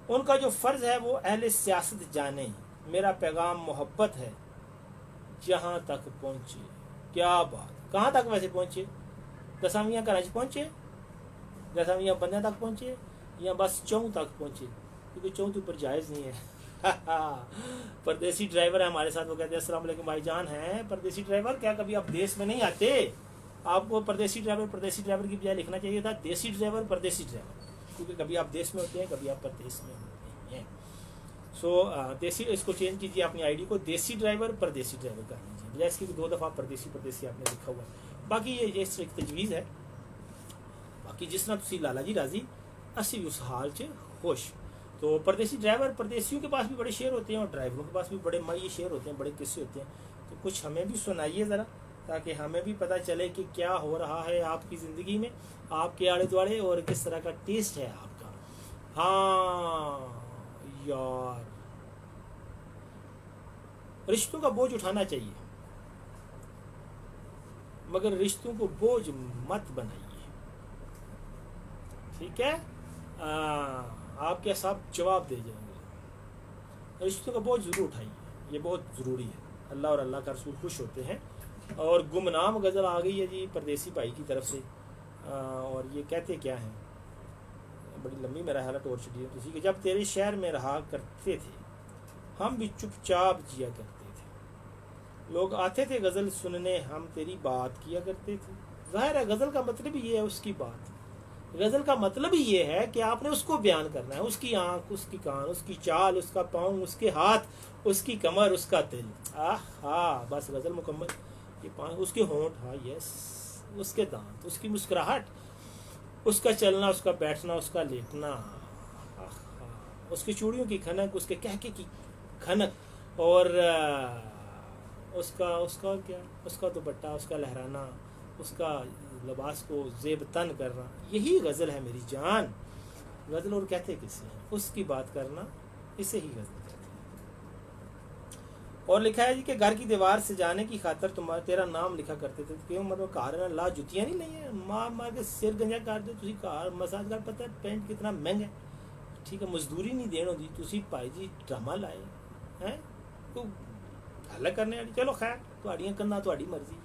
ان کا جو فرض ہے وہ اہل سیاست جانیں، میرا پیغام محبت ہے جہاں تک پہنچے۔ کیا بات، کہاں تک ویسے پہنچے؟ دسامیاں کراچی پہنچے، دسامیاں بندے تک پہنچے، یا بس چوں تک پہنچے؟ کیونکہ چوں تو اوپر جائز نہیں ہے۔ پردیسی ڈرائیور ہے ہمارے ساتھ، وہ کہتے ہیں السلام علیکم بھائی جان ہیں پردیسی ڈرائیور، کیا کبھی آپ دیس میں نہیں آتے؟ آپ کو پردیسی ڈرائیور کی بجائے لکھنا چاہیے تھا دیسی ڈرائیور، پردیسی ڈرائیور، کیونکہ کبھی آپ دیس میں ہوتے ہیں، کبھی آپ پردیس میں ہوتے ہیں۔ سو دیسی، اس کو چینج کیجیے اپنی آئی ڈی کو، دیسی ڈرائیور پردیسی ڈرائیور کر لیجیے، بجائے اس کی 2 دفعہ پردیسی آپ نے لکھا ہوا ہے۔ باقی یہ ایک تجویز ہے، باقی جس طرح تسی لالا جی راضی اسی اس حال سے خوش۔ تو پردیسی ڈرائیور، پردیسیوں کے پاس بھی بڑے شعر ہوتے ہیں اور ڈرائیوروں کے پاس بھی بڑے مئی شعر ہوتے ہیں، بڑے قصے ہوتے ہیں، تو کچھ ہمیں بھی سنائیے ذرا، تاکہ ہمیں بھی پتہ چلے کہ کیا ہو رہا ہے آپ کی زندگی میں، آپ کے آڑے دوڑے، اور کس طرح کا ٹیسٹ ہے آپ کا۔ ہاں یار، رشتوں کا بوجھ اٹھانا چاہیے، مگر رشتوں کو بوجھ مت بنائیے، ٹھیک ہے۔ آپ کے ساتھ جواب دے جائیں گے، رشتوں کا بوجھ ضرور اٹھائیے، یہ بہت ضروری ہے، اللہ اور اللہ کا رسول خوش ہوتے ہیں۔ اور گمنام غزل آ گئی ہے جی پردیسی بھائی کی طرف سے، اور یہ کہتے کیا ہیں، بڑی لمبی میرا حالت اور چڑی ہے، کہ جب تیرے شہر میں رہا کرتے تھے ہم بھی چپ چاپ جیا کرتے تھے، لوگ آتے تھے غزل سننے، ہم تیری بات کیا کرتے تھے۔ ظاہر ہے غزل کا مطلب ہی یہ ہے، اس کی بات، غزل کا مطلب ہی یہ ہے کہ آپ نے اس کو بیان کرنا ہے، اس کی آنکھ، اس کی کان، اس کی چال، اس کا پاؤں، اس کے ہاتھ، اس کی کمر، اس کا دل، ہاں بس غزل مکمل۔ اس کے ہونٹ، ہاں یس، اس کے دانت، اس کی مسکراہٹ، اس کا چلنا، اس کا بیٹھنا، اس کا لیٹنا، اس کی چوڑیوں کی کھنک، اس کے کہکے کی کھنک، اور اس کا کیا، اس کا دوپٹہ، اس کا لہرانا، اس کا لباس کو زیب تن کرنا، یہی غزل ہے میری جان۔ غزل اور کہتے کسے ہیں، اس کی بات کرنا، اسے ہی غزل کہتے ہیں۔ اور لکھا ہے جی کہ گھر کی دیوار سے جانے کی خاطر تیرا نام لکھا کرتے تھے، کیوں مطلب کار لا جتیاں نہیں لئی ہیں، مار کے سر گنجا کر دے تسی، کار مساج کر، پتہ ہے پینٹ کتنا مہنگا ہے، ٹھیک ہے، مزدوری نہیں دین ہوندی، تسی پائی جی ڈرامہ لائے ہیں، تو گل کرنے والی، چلو خیر، تہاڈیاں کناں تہاڈی مرضی۔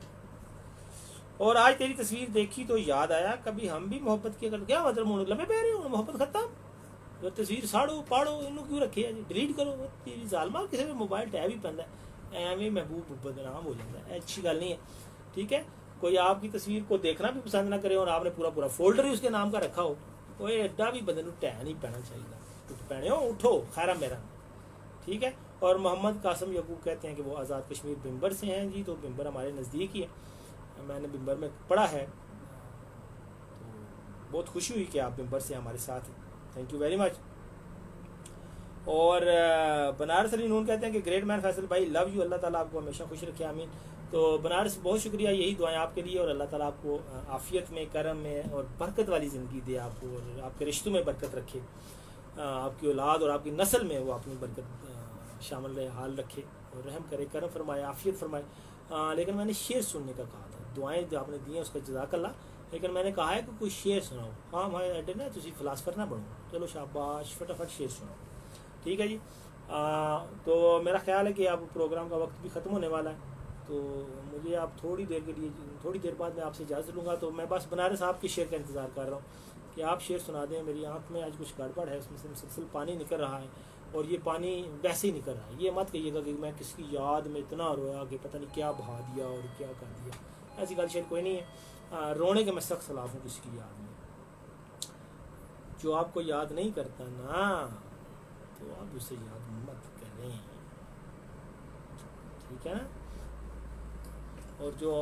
اور آج تیری تصویر دیکھی تو یاد آیا کبھی ہم بھی محبت کیا کرتے، کیا مطلب منہ لمبے پہ رہے ہو، محبت ختم، جو تصویر ساڑو پاڑو، انہوں کیوں رکھے ہے جی، ڈیلیٹ کرو، تیری ظالمہ، کسی میں موبائل ٹیب ہی پہنتا ہے، ایویں محبوب بدنام ہو جاتا ہے، اچھی گل نہیں ہے، ٹھیک ہے۔ کوئی آپ کی تصویر کو دیکھنا بھی پسند نہ کرے اور آپ نے پورا فولڈر ہی اس کے نام کا رکھا ہو، وہ ایڈا بھی بندے ٹہ نہیں پینا چاہیے. اٹھ پینے ہو اٹھو خیرہ میرا. ٹھیک ہے. اور محمد قاسم یعقوب کہتے ہیں کہ وہ آزاد کشمیر بمبر سے ہیں. جی تو بمبر ہمارے نزدیک ہی ہے, میں نے بمبر میں پڑھا ہے, تو بہت خوشی ہوئی کہ آپ بمبر سے ہمارے ساتھ ہیں. Thank you very much. اور بنارس علی نون کہتے ہیں کہ گریٹ مین فیصل بھائی لو یو, اللہ تعالیٰ آپ کو ہمیشہ خوش رکھے, آمین. تو بنارس بہت شکریہ, یہی دعائیں آپ کے لیے, اور اللہ تعالیٰ آپ کو عافیت میں, کرم میں اور برکت والی زندگی دے آپ کو, اور آپ کے رشتوں میں برکت رکھے, آپ کی اولاد اور آپ کی نسل میں وہ اپنی برکت شامل حال رکھے اور رحم کرے, کرم فرمائے, عافیت فرمائے. لیکن میں نے شعر سننے کا کہا تھا, دعائیں جو آپ نے دی ہیں اس کا جزاک اللہ, لیکن میں نے کہا ہے کہ کوئی شعر سناؤ. ہاں بھائی ایڈے نا تسی فلاسفر نہ بنو, چلو شاباش فٹافٹ شعر سناؤ. ٹھیک ہے جی. تو میرا خیال ہے کہ اب پروگرام کا وقت بھی ختم ہونے والا ہے, تو مجھے آپ تھوڑی دیر کے لیے, تھوڑی دیر بعد میں آپ سے اجازت لوں گا. تو میں بس بنارس آپ کے شعر کا انتظار کر رہا ہوں کہ آپ شعر سنا دیں. میری آنکھ میں آج کچھ گڑبڑ ہے, اس میں سے مسلسل پانی نکل رہا ہے, اور یہ پانی ویسے ہی نکل رہا ہے. یہ مت کہیے گا کہ میں کس کی یاد میں اتنا رویا کہ پتہ نہیں کیا بہا دیا اور کیا کر دیا, ایسی گل شاید کوئی نہیں ہے. رونے کے میں سخت خلاف ہوں کسی کی یاد میں. جو آپ کو یاد نہیں کرتا نا تو آپ اسے یاد مت کریں, ٹھیک ہے نا. اور جو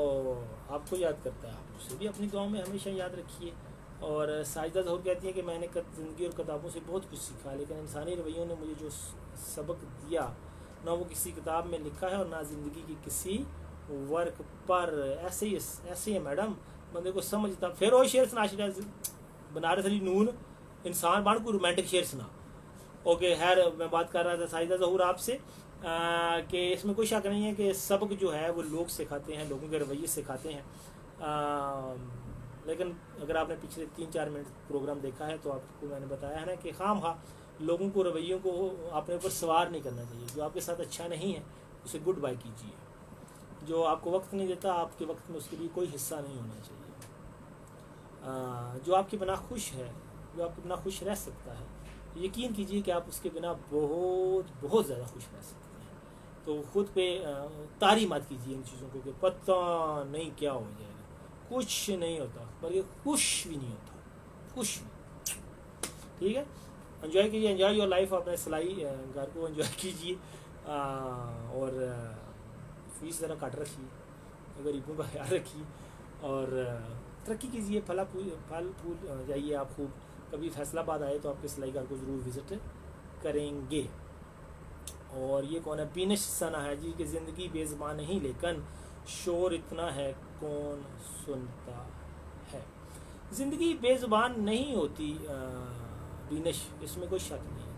آپ کو یاد کرتا ہے آپ اسے بھی اپنی دعاؤں میں ہمیشہ یاد رکھیے. اور ساجدہ ظہور کہتی ہیں کہ میں نے زندگی اور کتابوں سے بہت کچھ سیکھا, لیکن انسانی رویوں نے مجھے جو سبق دیا نہ وہ کسی کتاب میں لکھا ہے اور نہ زندگی کی کسی ورک پر. ایسے ہی ہے میڈم, بندے کو سمجھتا. پھر وہ شعر سنا چاہیے بنارس علی نون, انسان بان کو رومانٹک شعر سنا. اوکے خیر, میں بات کر رہا تھا ساجدہ ظہور آپ سے کہ اس میں کوئی شک نہیں ہے کہ سبق جو ہے وہ لوگ سکھاتے ہیں, لوگوں کے رویے سکھاتے ہیں. لیکن اگر آپ نے پچھلے 3-4 منٹ پروگرام دیکھا ہے تو آپ کو میں نے بتایا ہے نا کہ خام خواہ لوگوں کو رویوں کو اپنے اوپر سوار نہیں کرنا چاہیے. جو آپ کے ساتھ اچھا نہیں ہے اسے گڈ بائی کیجیے. جو آپ کو وقت نہیں دیتا آپ کے وقت میں اس کے لیے کوئی حصہ نہیں ہونا چاہیے. جو آپ کے بنا خوش ہے, جو آپ کے بنا خوش رہ سکتا ہے, یقین کیجیے کہ آپ اس کے بنا بہت بہت زیادہ خوش رہ سکتے ہیں. تو خود پہ طاری مت کیجیے ان چیزوں کو کہ پتہ نہیں کیا ہو جائے گا. کچھ نہیں ہوتا, بلکہ خوش بھی نہیں ہوتا, خوش بھی. ٹھیک ہے, انجوائے کیجیے, انجوائے یور لائف. اپنے سلائی گھر کو انجوائے کیجیے, اور فیس ذرا کٹ رکھیے, غریبوں کا خیال رکھیے, اور ترقی کیجیے. پھل پھول جائیے آپ خوب. کبھی فیصل آباد آئے تو آپ کے سلائی گھر کو ضرور وزٹ کریں گے. اور یہ کون ہے, بینش ثنا ہے جی کہ زندگی بے زبان نہیں لیکن شور اتنا ہے کون سنتا ہے. زندگی بے زبان نہیں ہوتی بینش, اس میں کوئی شک نہیں,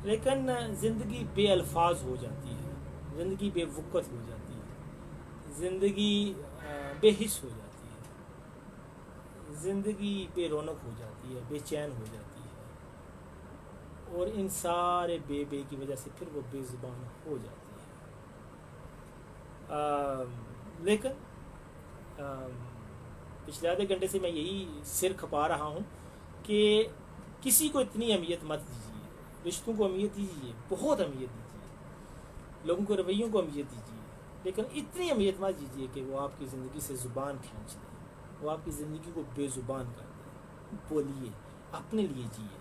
لیکن زندگی بے الفاظ ہو جاتی ہے, زندگی بے وقت ہو جاتی ہے, زندگی بے حس ہو جاتی ہے, زندگی بے رونق ہو جاتی ہے, بے چین ہو جاتی ہے, اور ان سارے بے کی وجہ سے پھر وہ بے زبان ہو جاتی ہے. لیکن پچھلے آدھے گھنٹے سے میں یہی سر کھپا رہا ہوں کہ کسی کو اتنی اہمیت مت دیجیے, رشتوں کو اہمیت دیجیے, بہت اہمیت دیجیے, لوگوں کو رویوں کو اہمیت دیجیے, لیکن اتنی اہمیت مت دیجیے کہ وہ آپ کی زندگی سے زبان کھینچ دیں, وہ آپ کی زندگی کو بے زبان کر دیں. بولیے, اپنے لیے جیے,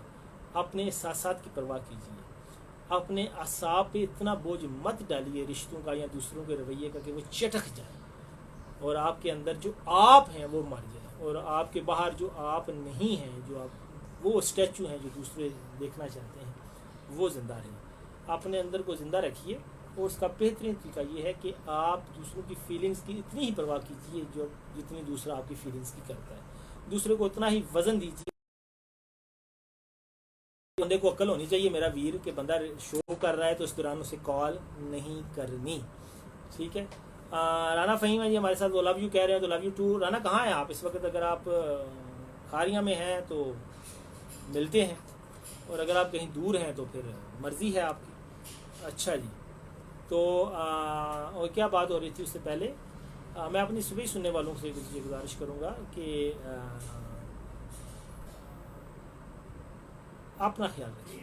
اپنے احساسات کی پرواہ کیجیے, اپنے اعصاب پہ اتنا بوجھ مت ڈالیے رشتوں کا یا دوسروں کے رویے کا کہ وہ چٹک جائے اور آپ کے اندر جو آپ ہیں وہ مر جائے, اور آپ کے باہر جو آپ نہیں ہیں, جو آپ وہ اسٹیچو ہیں جو دوسرے دیکھنا چاہتے ہیں, وہ زندہ رہیں. اپنے اندر کو زندہ رکھیے, اور اس کا بہترین طریقہ یہ ہے کہ آپ دوسروں کی فیلنگز کی اتنی ہی پرواہ کیجیے جو جتنی دوسرا آپ کی فیلنگز کی کرتا ہے. دوسرے کو اتنا ہی وزن دیجیے. بندے کو عقل ہونی چاہیے میرا ویر کہ بندہ شو کر رہا ہے تو اس دوران اسے کال نہیں کرنی. ٹھیک ہے. رانا فہیم ہے جی ہمارے ساتھ, وہ لو یو کہہ رہے ہیں, تو لو یو ٹو. رانا کہاں ہیں آپ اس وقت؟ اگر آپ کھاریاں میں ہیں تو ملتے ہیں, اور اگر آپ کہیں دور ہیں تو پھر مرضی ہے آپ کی. اچھا جی, تو اور کیا بات ہو رہی تھی اس سے پہلے؟ میں اپنی صبح سننے والوں سے یہ گزارش کروں گا کہ اپنا خیال رکھیے.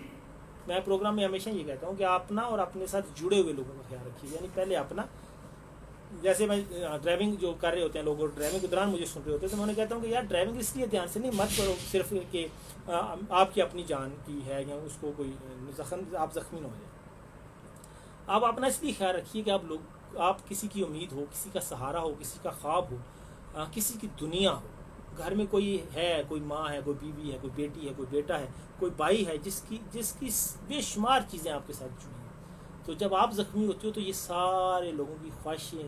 میں پروگرام میں ہمیشہ یہ کہتا ہوں کہ اپنا اور اپنے ساتھ جڑے ہوئے لوگوں کا خیال رکھیے, یعنی پہلے اپنا, جیسے میں ڈرائیونگ جو کر رہے ہوتے ہیں لوگ، ڈرائیونگ کے دوران مجھے سن رہے ہوتے ہیں، تو میں انہیں کہتا ہوں کہ یار ڈرائیونگ اس لیے دھیان سے نہیں مت کرو صرف کہ آپ کی اپنی جان کی ہے یا اس کو کوئی آپ زخمی نہ ہو جائے. آپ اپنا اس لیے خیال رکھیے کہ آپ کسی کی امید ہو، کسی کا سہارا ہو، کسی کا خواب ہو، کسی کی دنیا ہو. گھر میں کوئی ہے، کوئی ماں ہے، کوئی بیوی ہے، کوئی بیٹی ہے، کوئی بیٹا ہے، کوئی بھائی ہے جس کی بے شمار چیزیں آپ کے ساتھ جڑی ہیں. تو جب آپ زخمی ہوتے ہو تو یہ سارے لوگوں کی خواہشیں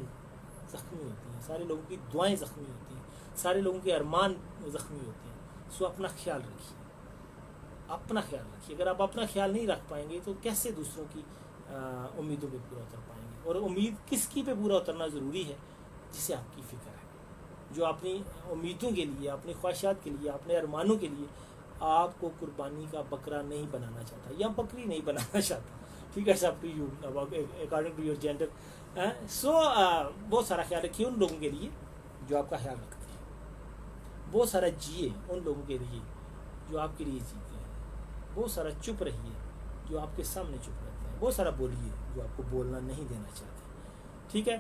زخمی ہوتی ہیں، سارے لوگوں کی دعائیں زخمی ہوتی ہیں، سارے لوگوں کے ارمان زخمی ہوتے ہیں. سو اپنا خیال رکھیے، اپنا خیال رکھیے. اگر آپ اپنا خیال نہیں رکھ پائیں گے تو کیسے دوسروں کی امیدوں پہ پورا اتر پائیں گے؟ اور امید کس کی پہ پورا اترنا ضروری ہے؟ جسے آپ کی فکر ہے، جو اپنی امیدوں کے لیے، اپنی خواہشات کے لیے، اپنے ارمانوں کے لیے آپ کو قربانی کا بکرا نہیں بنانا چاہتا یا بکری نہیں بنانا چاہتا. ٹھیک ہے، سب to you according to your gender. So بہت سارا خیال رکھیے ان لوگوں کے لیے جو آپ کا خیال رکھتے ہیں. بہت سارا جیے ان لوگوں کے لیے جو آپ کے لیے جیتے ہیں. بہت سارا چپ رہیے جو آپ کے سامنے چپ رہتے ہیں. بہت سارا بولیے جو آپ کو بولنا نہیں دینا چاہتے. ٹھیک ہے.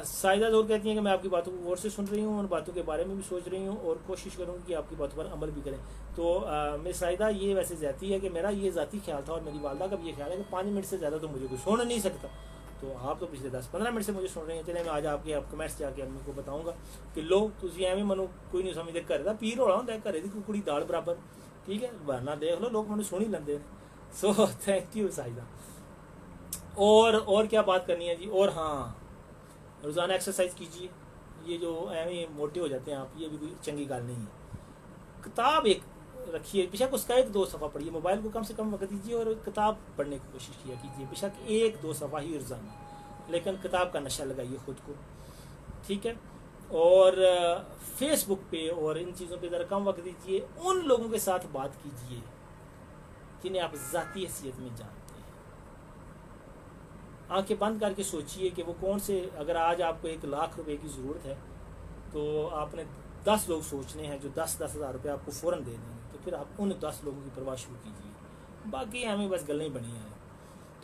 سائدہ ضرور کہتی ہیں کہ میں آپ کی باتوں کو غور سے سن رہی ہوں، ان باتوں کے بارے میں بھی سوچ رہی ہوں اور کوشش کروں گی کہ آپ کی باتوں پر عمل بھی کریں. تو میری سائدہ یہ ویسے ذاتی ہے کہ میرا یہ ذاتی خیال تھا اور میری والدہ کا بھی یہ خیال ہے کہ 5 منٹ سے زیادہ تو مجھے کوئی سن نہیں سکتا. تو آپ تو پچھلے 10-15 منٹ سے مجھے سن رہے ہیں. چلے میں آج آپ کے کمنٹس جا کے امی کو بتاؤں گا کہ لو تھی ایویں منو کوئی نہیں سمجھتے، گھر کا پیر ہونا ہوتا ہے، گھر کی کڑی دال برابر. ٹھیک ہے، ورنہ دیکھ لو لوگ مجھے سن ہی لیندے. So thank you Saida. اور کیا بات کرنی ہے جی؟ اور ہاں، روزانہ ایکسرسائز کیجیے. یہ جو ایویں موٹے ہو جاتے ہیں آپ، یہ بھی کوئی چنگی گل نہیں ہے. کتاب ایک رکھیے، بے شک اس کا 1-2 صفحہ پڑھیے. موبائل کو کم سے کم وقت دیجیے اور کتاب پڑھنے کی کوشش کیا کیجیے. بے شک 1-2 صفحہ ہی روزانہ، لیکن کتاب کا نشہ لگائیے خود کو. ٹھیک ہے. اور فیس بک پہ اور ان چیزوں پہ ذرا کم وقت دیجیے. ان لوگوں کے ساتھ بات کیجیے جنہیں آپ ذاتی حیثیت میں جانتے ہیں. آنکھیں بند کر کے سوچئے کہ وہ کون سے، اگر آج آپ کو 1 لاکھ روپے کی ضرورت ہے تو آپ نے 10 لوگ سوچنے ہیں جو 10-10 ہزار روپے آپ کو فوراً دے دیں گے. تو پھر آپ ان 10 لوگوں کی پرواہ شروع کیجیے. باقی ہمیں بس گلیں بنی ہیں.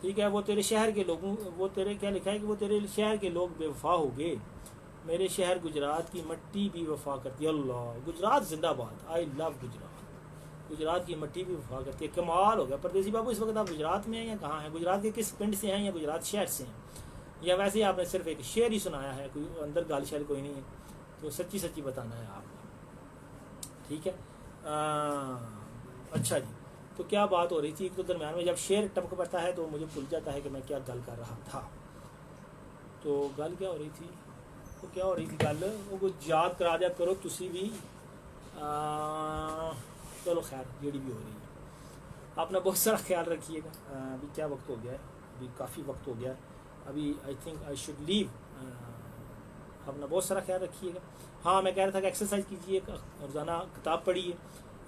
ٹھیک ہے. وہ تیرے شہر کے لوگوں، وہ تیرے کیا لکھا ہے کہ وہ تیرے شہر کے لوگ بے وفا ہو گئے، میرے شہر گجرات کی مٹی بھی وفا کرتی ہے. اللہ، گجرات زندہ باد. آئی لو گجرات. گجرات کی مٹی بھی وفا کرتی ہے. کمال ہو گیا. پردیسی بابو اس وقت آپ گجرات میں ہیں یا کہاں ہیں؟ گجرات کے کس پنڈ سے ہیں یا گجرات شہر سے ہیں؟ یا ویسے ہی آپ نے صرف ایک شعر ہی سنایا ہے، کوئی اندر گال شعر کوئی نہیں ہے؟ تو سچی سچی بتانا ہے آپ نے. ٹھیک ہے. اچھا جی، تو کیا بات ہو رہی تھی؟ ایک تو درمیان میں جب شعر ٹپک پڑتا ہے تو مجھے بھول جاتا ہے کہ میں کیا گل کر رہا تھا. تو گل کیا ہو رہی تھی؟ تو کیا ہو رہی تھی گل؟ وہ کچھ یاد کرا دیا کرو تسی بھی. چلو خیر، جیڑی بھی ہو رہی ہے. اپنا بہت سارا خیال رکھیے گا. ابھی کیا وقت ہو گیا ہے؟ ابھی کافی وقت ہو گیا ہے. ابھی آئی تھنک آئی شوڈ لیو. اپنا بہت سارا خیال رکھیے گا. ہاں، میں کہہ رہا تھا کہ ایکسرسائز کیجیے، روزانہ کتاب پڑھیے،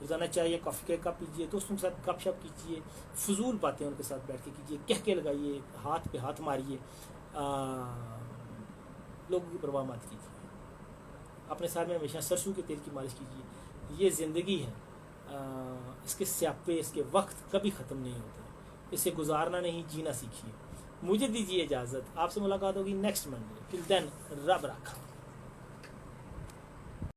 روزانہ چائے یا کافی کا کپ پیجیے، دوستوں کے ساتھ گپ شپ کیجیے، فضول باتیں ان کے ساتھ بیٹھ کے کیجیے، کہکے لگائیے، ہاتھ پہ ہاتھ ماریے، لوگوں کی پرواہ مت کیجیے. اپنے ساتھ میں ہمیشہ سرسوں کے تیل کی مالش کیجیے. یہ زندگی ہے، اس کے سیاپے، اس کے وقت کبھی ختم نہیں ہوتے. اسے گزارنا نہیں، جینا سیکھیے. مجھے دیجیے اجازت. آپ سے ملاقات ہوگی نیکسٹ منڈے. ٹل دین رب رکھا.